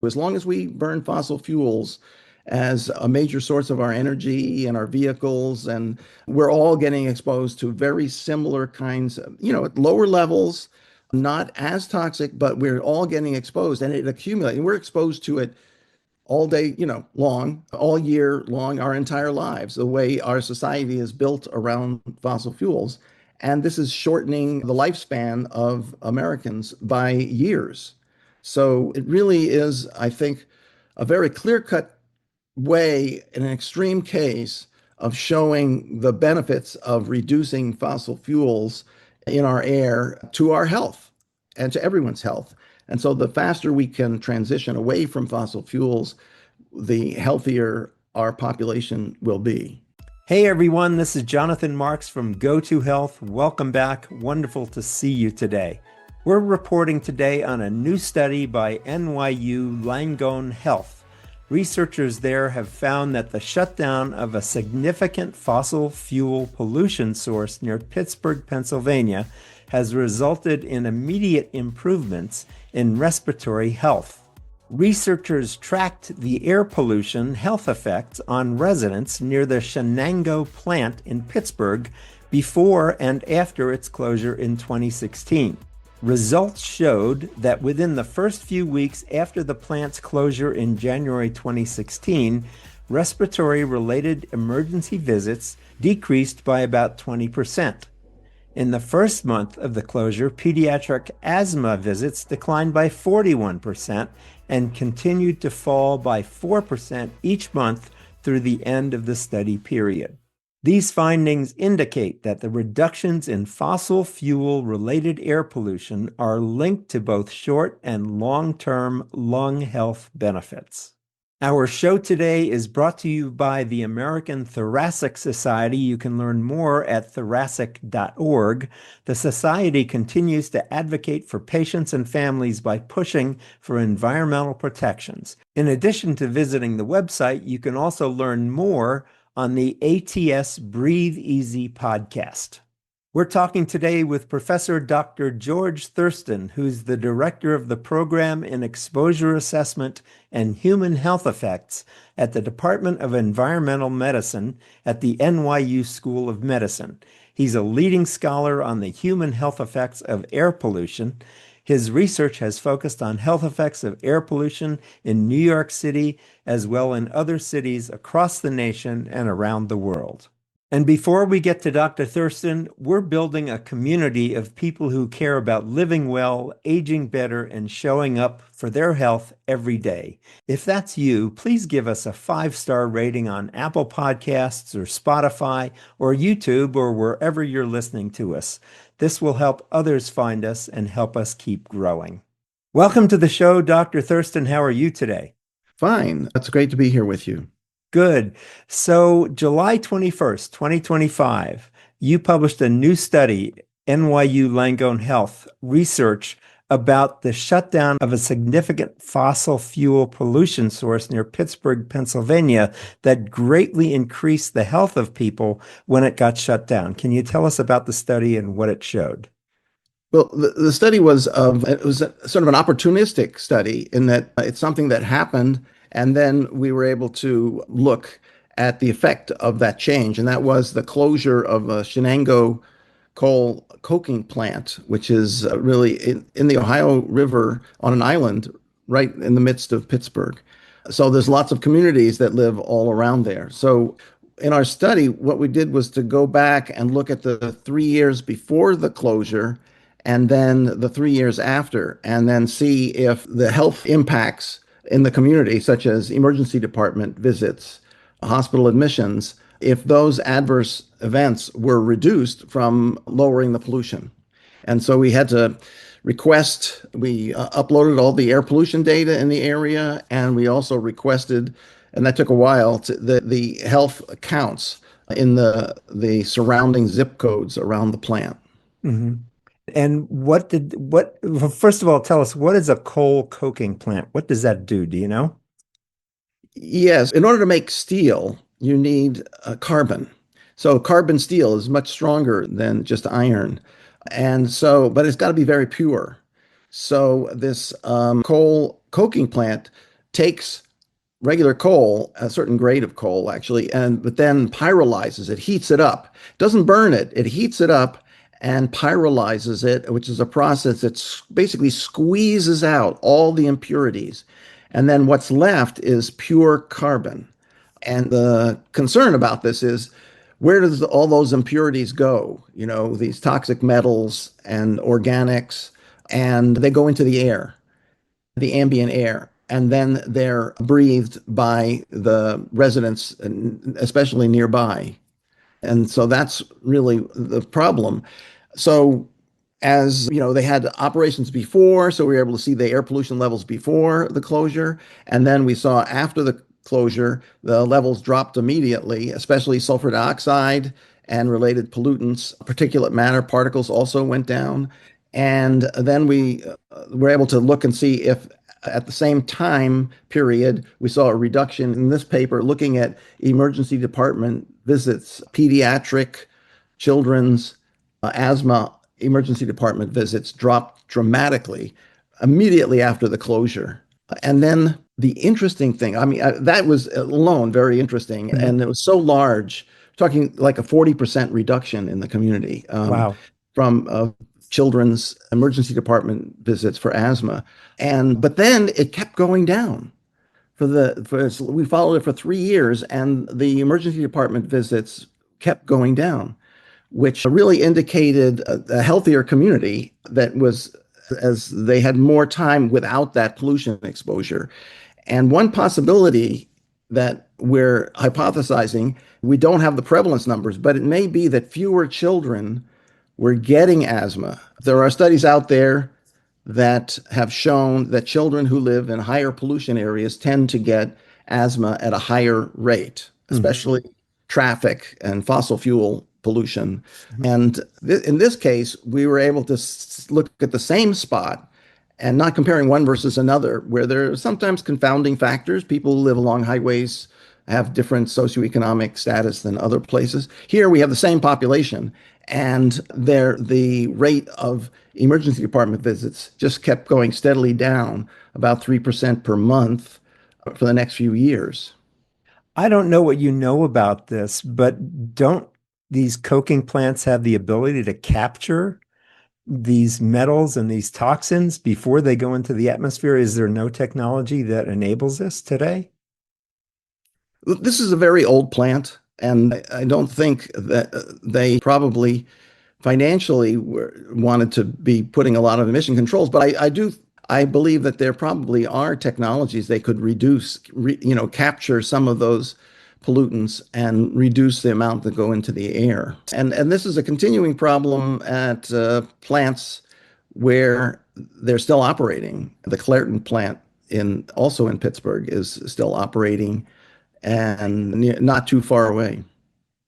As long as we burn fossil fuels as a major source of our energy and our vehicles, and we're all getting exposed to very similar kinds of, at lower levels, not as toxic, but we're all getting exposed and it accumulates. And we're exposed to it all day, long, all year long, our entire lives, the way our society is built around fossil fuels. And this is shortening the lifespan of Americans by years. So it really is, I think, a very clear-cut way, in an extreme case, of showing the benefits of reducing fossil fuels in our air to our health and to everyone's health. And so the faster we can transition away from fossil fuels, the healthier our population will be. Hey everyone, this is Jonathan Marks from Go To Health. Welcome back. Wonderful to see you today. We're reporting today on a new study by NYU Langone Health. Researchers there have found that the shutdown of a significant fossil fuel pollution source near Pittsburgh, Pennsylvania, has resulted in immediate improvements in respiratory health. Researchers tracked the air pollution health effects on residents near the Shenango plant in Pittsburgh before and after its closure in 2016. Results showed that within the first few weeks after the plant's closure in January 2016, respiratory-related emergency visits decreased by about 20%. In the first month of the closure, pediatric asthma visits declined by 41% and continued to fall by 4% each month through the end of the study period. These findings indicate that the reductions in fossil fuel-related air pollution are linked to both short and long-term lung health benefits. Our show today is brought to you by the American Thoracic Society. You can learn more at thoracic.org. The society continues to advocate for patients and families by pushing for environmental protections. In addition to visiting the website, you can also learn more on the ATS Breathe Easy podcast. We're talking today with Professor Dr. George Thurston, who's the director of the program in exposure assessment and human health effects at the Department of Environmental Medicine at the NYU School of Medicine. He's a leading scholar on the human health effects of air pollution. His research has focused on health effects of air pollution in New York City, as well as in other cities across the nation and around the world. And before we get to Dr. Thurston, we're building a community of people who care about living well, aging better, and showing up for their health every day. If that's you, please give us a 5-star rating on Apple Podcasts or Spotify or YouTube or wherever you're listening to us. This will help others find us and help us keep growing. Welcome to the show, Dr. Thurston. How are you today? Fine. It's great to be here with you. Good. So July 21st, 2025, you published a new study, NYU Langone Health research about the shutdown of a significant fossil fuel pollution source near Pittsburgh, Pennsylvania, that greatly increased the health of people when it got shut down. Can you tell us about the study and what it showed? Well, the study was it was sort of an opportunistic study in that it's something that happened, and then we were able to look at the effect of that change, and that was the closure of a Shenango coal coking plant, which is really in the Ohio River on an island right in the midst of Pittsburgh. So there's lots of communities that live all around there. So in our study, what we did was to go back and look at the 3 years before the closure and then the 3 years after, and then see if the health impacts in the community, such as emergency department visits, hospital admissions, if those adverse events were reduced from lowering the pollution. And so we had to we uploaded all the air pollution data in the area, and we also requested, and that took a while, the health counts in the surrounding zip codes around the plant. Mm-hmm. And first of all, tell us, what is a coal coking plant? What does that do? Do you know? Yes, in order to make steel, you need carbon. So carbon steel is much stronger than just iron. And so, but it's got to be very pure. So this coal coking plant takes regular coal, a certain grade of coal actually, and but then pyrolyzes it, heats it up. Doesn't burn it, it heats it up and pyrolyzes it, which is a process that basically squeezes out all the impurities. And then what's left is pure carbon. And the concern about this is where does all those impurities go? You know, these toxic metals and organics, and they go into the air, the ambient air, and then they're breathed by the residents, especially nearby. And so that's really the problem. So as you know, they had operations before, so we were able to see the air pollution levels before the closure. And then we saw after the closure, the levels dropped immediately, especially sulfur dioxide and related pollutants. Particulate matter particles also went down. And then we were able to look and see if at the same time period, we saw a reduction in this paper looking at emergency department visits, pediatric, children's, asthma emergency department visits dropped dramatically immediately after the closure. And then the interesting thing, I mean, that was alone very interesting. Mhm. And it was so large, talking like a 40% reduction in the community Wow. from children's emergency department visits for asthma. But then it kept going down we followed it for 3 years, and the emergency department visits kept going down, which really indicated a healthier community that was as they had more time without that pollution exposure. And one possibility that we're hypothesizing, we don't have the prevalence numbers, but it may be that fewer children were getting asthma. There are studies out there that have shown that children who live in higher pollution areas tend to get asthma at a higher rate, especially traffic and fossil fuel pollution. And in this case, we were able to look at the same spot and not comparing one versus another, where there are sometimes confounding factors. People who live along highways have different socioeconomic status than other places. Here we have the same population, and the rate of emergency department visits just kept going steadily down, about 3% per month for the next few years. I don't know what you know about this, but don't these coking plants have the ability to capture these metals and these toxins before they go into the atmosphere? Is there no technology that enables this today? This is a very old plant, and I don't think that they probably financially wanted to be putting a lot of emission controls, but I believe that there probably are technologies they could capture some of those pollutants and reduce the amount that go into the air. And this is a continuing problem at plants where they're still operating. The Clairton plant also in Pittsburgh is still operating and not too far away.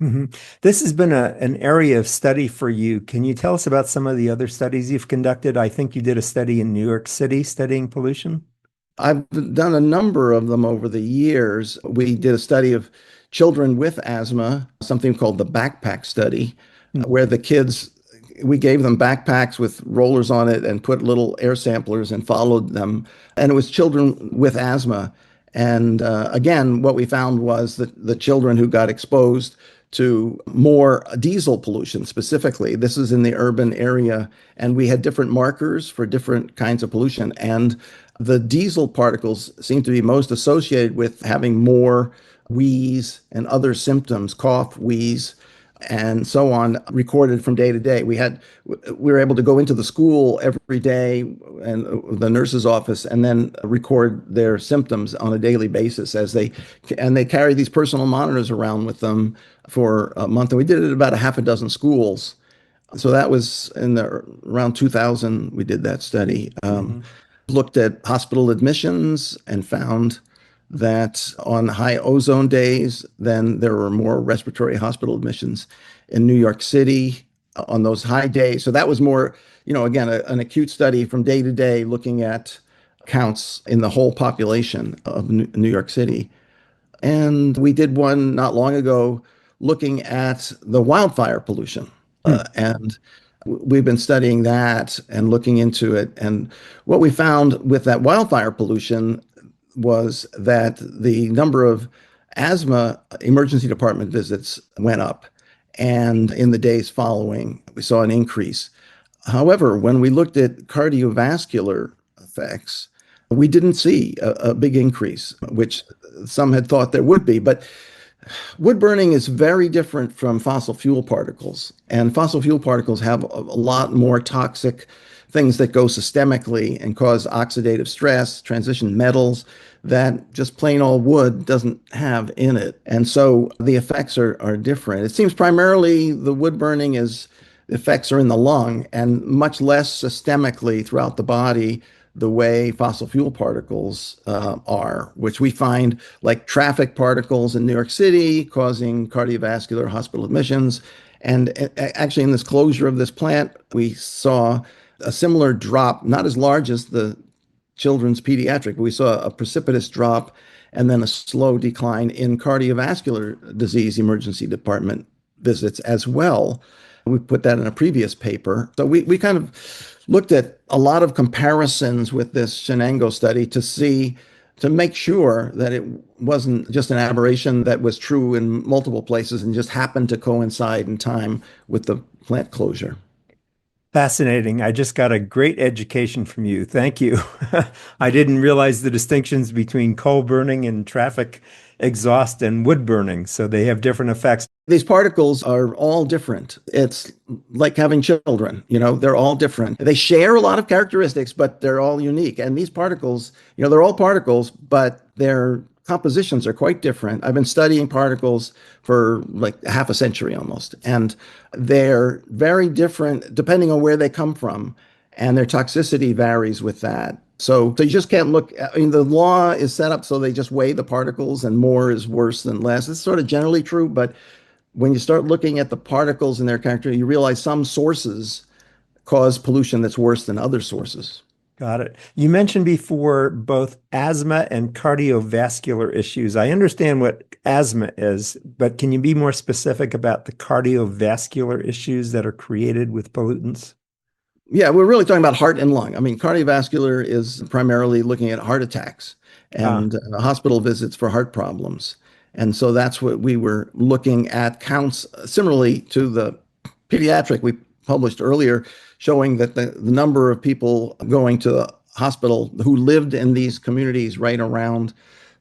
Mhm. This has been an area of study for you. Can you tell us about some of the other studies you've conducted? I think you did a study in New York City studying pollution. I've done a number of them over the years. We did a study of children with asthma, something called the backpack study, where we gave them backpacks with rollers on it and put little air samplers and followed them. And it was children with asthma. And again, what we found was that the children who got exposed to more diesel pollution specifically, this is in the urban area, and we had different markers for different kinds of pollution. And the diesel particles seem to be most associated with having more wheeze and other symptoms, cough, wheeze, and so on, recorded from day to day. We were able to go into the school every day and the nurse's office and then record their symptoms on a daily basis and they carry these personal monitors around with them for a month. And we did it at about a half a dozen schools. So that was around 2000, we did that study. Looked at hospital admissions and found that on high ozone days, then there were more respiratory hospital admissions in New York City on those high days. So that was more, again, an acute study from day to day, looking at counts in the whole population of New York City. And we did one not long ago looking at the wildfire pollution. And we've been studying that and looking into it. And what we found with that wildfire pollution, was that the number of asthma emergency department visits went up. And in the days following, we saw an increase. However, when we looked at cardiovascular effects, we didn't see a big increase, which some had thought there would be. But wood burning is very different from fossil fuel particles, and fossil fuel particles have a lot more toxic things that go systemically and cause oxidative stress, transition metals that just plain old wood doesn't have in it. And so the effects are different. It seems primarily the wood burning is the effects are in the lung and much less systemically throughout the body the way fossil fuel particles are, which we find like traffic particles in New York City causing cardiovascular hospital admissions. And actually, in this closure of this plant, we saw a similar drop, not as large as the children's pediatric. We saw a precipitous drop and then a slow decline in cardiovascular disease emergency department visits as well. We put that in a previous paper. So we kind of looked at a lot of comparisons with this Shenango study to make sure that it wasn't just an aberration that was true in multiple places and just happened to coincide in time with the plant closure. Fascinating. I just got a great education from you. Thank you. I didn't realize the distinctions between coal burning and traffic exhaust and wood burning. So they have different effects. These particles are all different. It's like having children, they're all different. They share a lot of characteristics, but they're all unique. And these particles, they're all particles, but their compositions are quite different. I've been studying particles for like half a century almost, and they're very different depending on where they come from, and their toxicity varies with that. So you just can't look. The law is set up so they just weigh the particles, and more is worse than less. It's sort of generally true, but when you start looking at the particles and their character, you realize some sources cause pollution that's worse than other sources. Got it. You mentioned before both asthma and cardiovascular issues. I understand what asthma is, but can you be more specific about the cardiovascular issues that are created with pollutants? Yeah, we're really talking about heart and lung. I mean, cardiovascular is primarily looking at heart attacks and hospital visits for heart problems. And so that's what we were looking at, counts similarly to the pediatric we published earlier, showing that the number of people going to the hospital who lived in these communities right around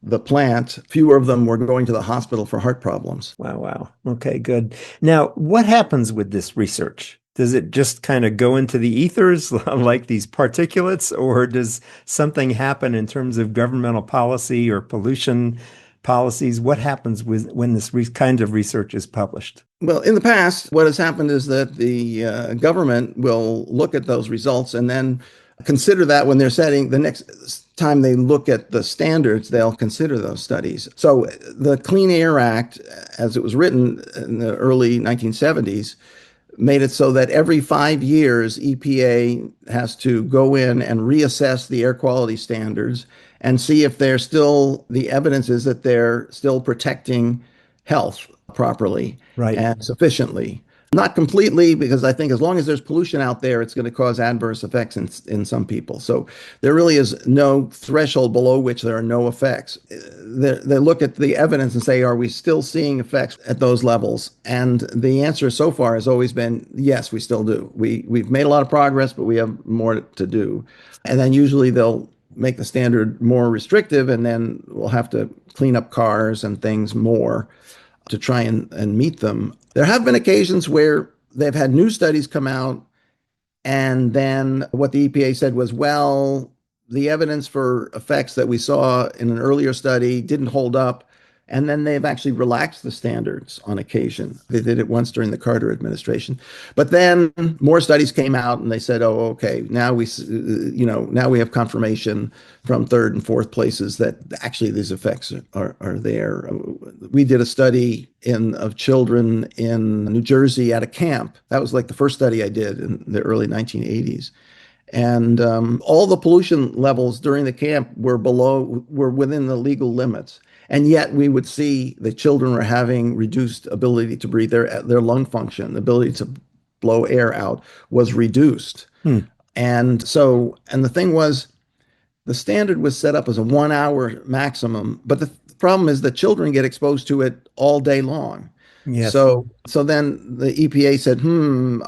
the plant, fewer of them were going to the hospital for heart problems. Wow, wow. Okay, good. Now, what happens with this research? Does it just kind of go into the ethers like these particulates, or does something happen in terms of governmental policy or pollution policies? What happens when this kind of research is published? Well, in the past, what has happened is that the government will look at those results and then consider that when they're setting the next time they look at the standards, they'll consider those studies. So the Clean Air Act, as it was written in the early 1970s, made it so that every 5 years, EPA has to go in and reassess the air quality standards and see if the evidence is that they're still protecting health properly and sufficiently. Not completely, because I think as long as there's pollution out there, it's going to cause adverse effects in some people. So there really is no threshold below which there are no effects. They look at the evidence and say, are we still seeing effects at those levels? And the answer so far has always been, yes, we still do. We've made a lot of progress, but we have more to do. And then usually they'll make the standard more restrictive, and then we'll have to clean up cars and things more to try and meet them. There have been occasions where they've had new studies come out, and then what the EPA said was, well, the evidence for effects that we saw in an earlier study didn't hold up. And then they've actually relaxed the standards on occasion. They did it once during the Carter administration. But then more studies came out and they said, oh, okay, now we have confirmation from third and fourth places that actually these effects are there. We did a study of children in New Jersey at a camp. That was like the first study I did in the early 1980s. And all the pollution levels during the camp were within the legal limits. And yet we would see the children were having reduced ability to breathe. Their lung function, the ability to blow air out was reduced. And the thing was, The standard was set up as a 1 hour maximum, but the problem is that children get exposed to it all day long. Yes. So then the EPA said,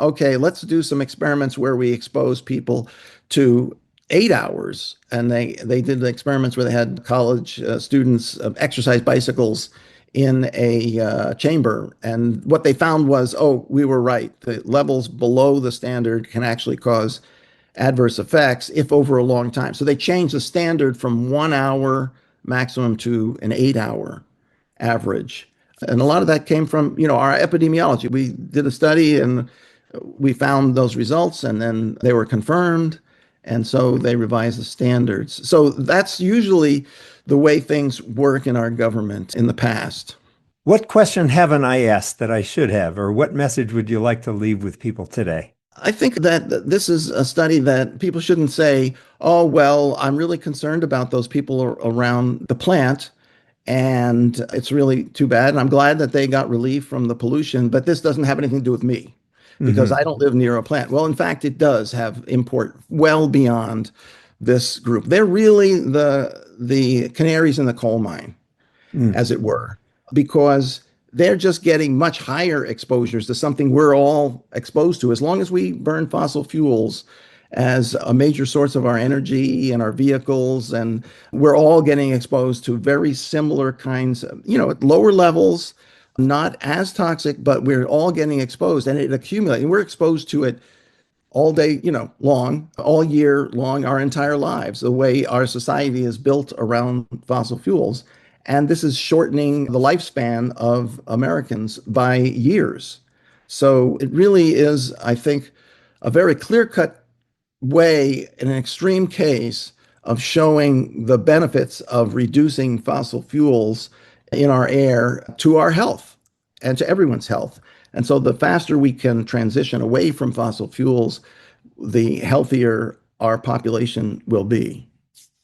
okay, let's do some experiments where we expose people to 8 hours. And they did the experiments where they had college students exercise bicycles in a chamber. And what they found was, oh, we were right. The levels below the standard can actually cause adverse effects if over a long time. So they changed the standard from 1 hour maximum to an 8 hour average. And a lot of that came from, our epidemiology. We did a study and we found those results, and then they were confirmed. And so they revised the standards. So that's usually the way things work in our government in the past. What question haven't I asked that I should have, or what message would you like to leave with people today? I think that this is a study that people shouldn't say, oh, well, I'm really concerned about those people around the plant, and it's really too bad. And I'm glad that they got relief from the pollution, but this doesn't have anything to do with me because I don't live near a plant. Well, in fact, it does have import well beyond this group. They're really the canaries in the coal mine, as it were, because they're just getting much higher exposures to something we're all exposed to. As long as we burn fossil fuels as a major source of our energy and our vehicles, and we're all getting exposed to very similar kinds of, at lower levels, not as toxic, but we're all getting exposed, and it accumulates. And we're exposed to it all day, long, all year long, our entire lives, the way our society is built around fossil fuels. And this is shortening the lifespan of Americans by years. So it really is, I think, a very clear-cut way, in an extreme case, of showing the benefits of reducing fossil fuels in our air to our health and to everyone's health. And so the faster we can transition away from fossil fuels, the healthier our population will be.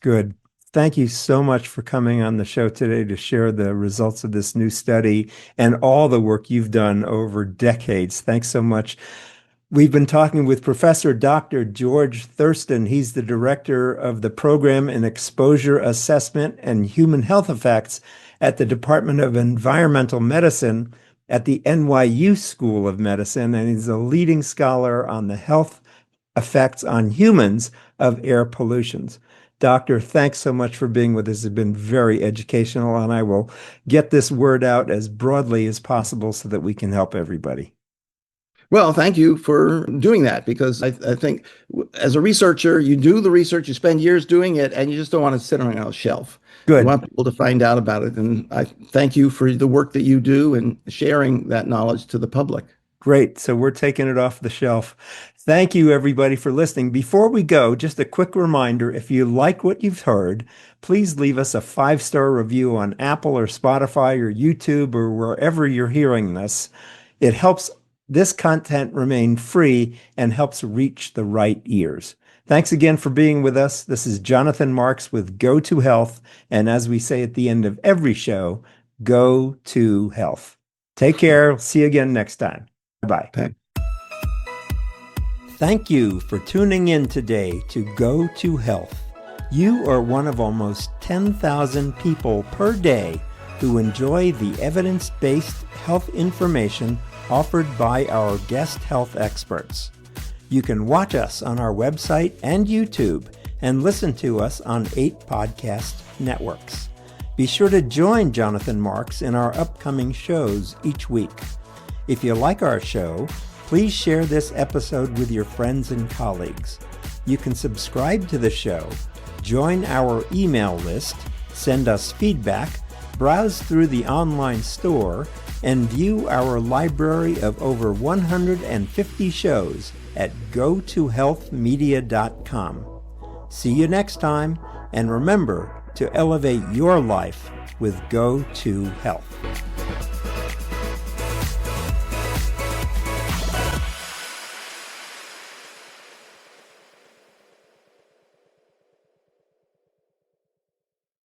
Good. Thank you so much for coming on the show today to share the results of this new study and all the work you've done over decades. Thanks so much. We've been talking with Professor Dr. George Thurston. He's the director of the Program in Exposure Assessment and Human Health Effects at the Department of Environmental Medicine at the NYU School of Medicine, and he's a leading scholar on the health effects on humans of air pollutions. Doctor, thanks so much for being with us. It's been very educational, and I will get this word out as broadly as possible so that we can help everybody. Well, thank you for doing that, because I think as a researcher, you do the research, you spend years doing it, and you just don't want to sit on a shelf. Good. You want people to find out about it. And I thank you for the work that you do and sharing that knowledge to the public. Great. So we're taking it off the shelf. Thank you, everybody, for listening. Before we go, just a quick reminder, if you like what you've heard, please leave us a 5-star review on Apple or Spotify or YouTube or wherever you're hearing this. It helps this content remain free and helps reach the right ears. Thanks again for being with us. This is Jonathan Marks with Go to Health. And as we say at the end of every show, go to health. Take care. See you again next time. Bye-bye. Okay. Thank you for tuning in today to Go to Health. You are one of almost 10,000 people per day who enjoy the evidence-based health information offered by our guest health experts. You can watch us on our website and YouTube and listen to us on 8 podcast networks. Be sure to join Jonathan Marks in our upcoming shows each week. If you like our show, please share this episode with your friends and colleagues. You can subscribe to the show, join our email list, send us feedback, browse through the online store, and view our library of over 150 shows at gotohealthmedia.com. See you next time, and remember to elevate your life with Go to Health.